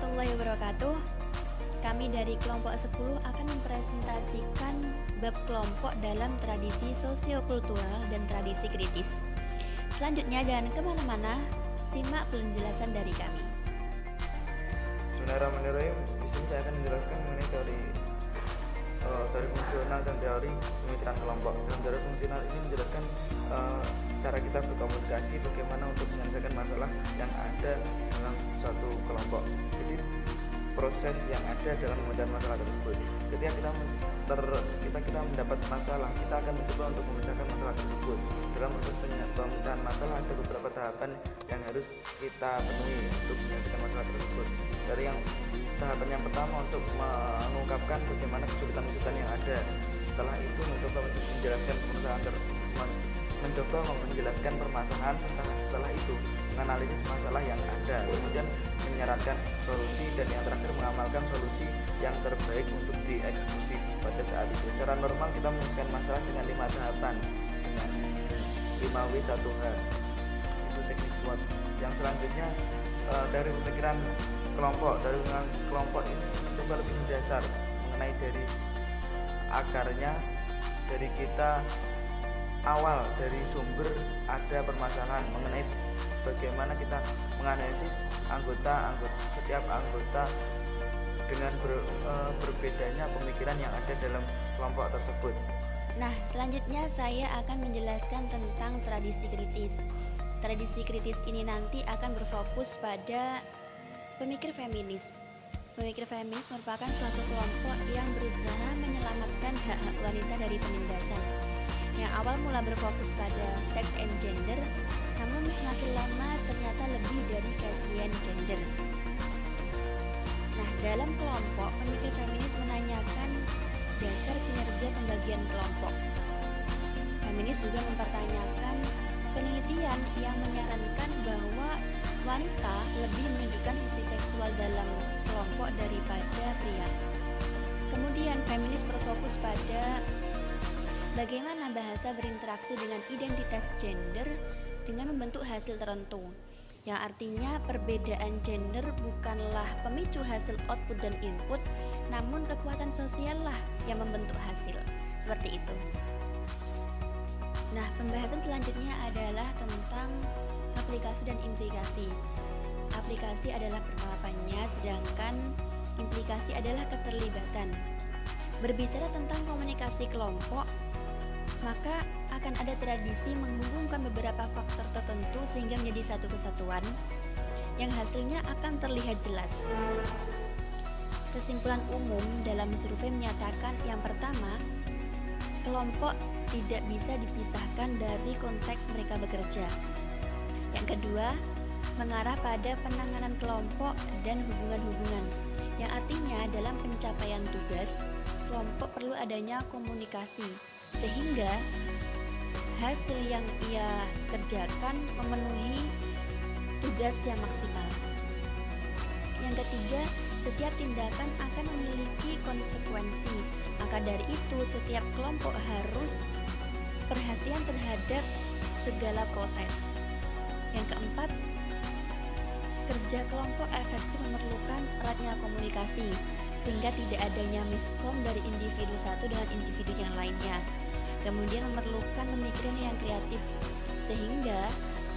warahmatullahi wabarakatuh. Kami dari kelompok 10 akan mempresentasikan bab kelompok dalam tradisi sosiokultural dan tradisi kritis. Selanjutnya jangan kemana-mana, simak penjelasan dari kami. Bismillahirrahmanirrahim. Di sini saya akan menjelaskan mengenai teori fungsional dan teori pemikiran kelompok. Dalam teori fungsional ini menjelaskan cara kita berkomunikasi, bagaimana untuk menyelesaikan masalah yang ada dalam suatu kelompok. Jadi proses yang ada dalam memecahkan masalah tersebut. Ketika kita mendapat masalah, kita akan mencoba untuk memecahkan masalah tersebut. Dalam proses pemecahan masalah ada beberapa tahapan yang harus kita penuhi untuk menyelesaikan masalah tersebut. Dari yang tahapan yang pertama untuk mengungkapkan bagaimana kesulitan-kesulitan yang ada. Setelah itu mencoba menjelaskan permasalahan, setelah itu menganalisis masalah yang ada, kemudian menyarankan solusi, dan yang terakhir mengamalkan solusi yang terbaik untuk dieksekusi pada saat itu. Secara normal kita menyelesaikan masalah dengan 5 tahapan dengan 5W1H. Itu teknik SWOT. Yang selanjutnya dari pemikiran kelompok. Dari pemikiran kelompok ini mencoba lebih mendasar mengenai dari akarnya, dari kita awal dari sumber ada permasalahan, mengenai bagaimana kita menganalisis setiap anggota dengan berbedanya pemikiran yang ada dalam kelompok tersebut. Nah, selanjutnya saya akan menjelaskan tentang tradisi kritis. Tradisi kritis ini nanti akan berfokus pada pemikir feminis. Pemikir feminis merupakan suatu kelompok yang berusaha menyelamatkan hak-hak wanita dari penindasan. Yang awal mula berfokus pada sex and gender, namun semakin lama ternyata lebih dari kajian gender. Nah, dalam kelompok, pemikir feminis menanyakan dasar kinerja pembagian kelompok. Feminis juga mempertanyakan penelitian yang menyarankan bahwa wanita lebih menunjukkan sisi seksual dalam kelompok daripada pria. Kemudian feminis berfokus pada bagaimana bahasa berinteraksi dengan identitas gender dengan membentuk hasil tertentu, yang artinya perbedaan gender bukanlah pemicu hasil output dan input, namun kekuatan sosial lah yang membentuk hasil. Seperti itu. Nah, pembahasan selanjutnya adalah tentang aplikasi dan implikasi. Aplikasi adalah penerapannya, sedangkan implikasi adalah keterlibatan. Berbicara tentang komunikasi kelompok, maka akan ada tradisi menghubungkan beberapa faktor tertentu sehingga menjadi satu kesatuan yang hasilnya akan terlihat jelas. Kesimpulan umum dalam survei menyatakan yang pertama, kelompok tidak bisa dipisahkan dari konteks mereka bekerja. Yang kedua, mengarah pada penanganan kelompok dan hubungan-hubungan, yang artinya dalam pencapaian tugas, kelompok perlu adanya komunikasi, sehingga hasil yang ia kerjakan memenuhi tugas yang maksimal. Yang ketiga, setiap tindakan akan memiliki konsekuensi, maka dari itu setiap kelompok harus perhatian terhadap segala proses. Yang keempat, kerja kelompok efektif memerlukan eratnya komunikasi, sehingga tidak adanya miskom dari individu satu dengan individu yang lainnya. Kemudian memerlukan pemikiran yang kreatif, sehingga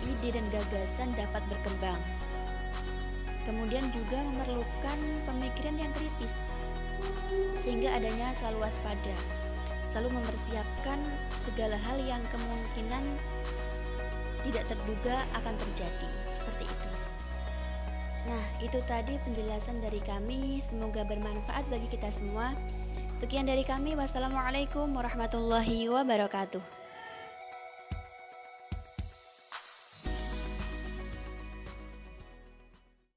ide dan gagasan dapat berkembang. Kemudian juga memerlukan pemikiran yang kritis, sehingga adanya selalu waspada, selalu mempersiapkan segala hal yang kemungkinan tidak terduga akan terjadi. Seperti itu. Nah, itu tadi penjelasan dari kami. Semoga bermanfaat bagi kita semua. Sekian dari kami. Wassalamualaikum warahmatullahi wabarakatuh.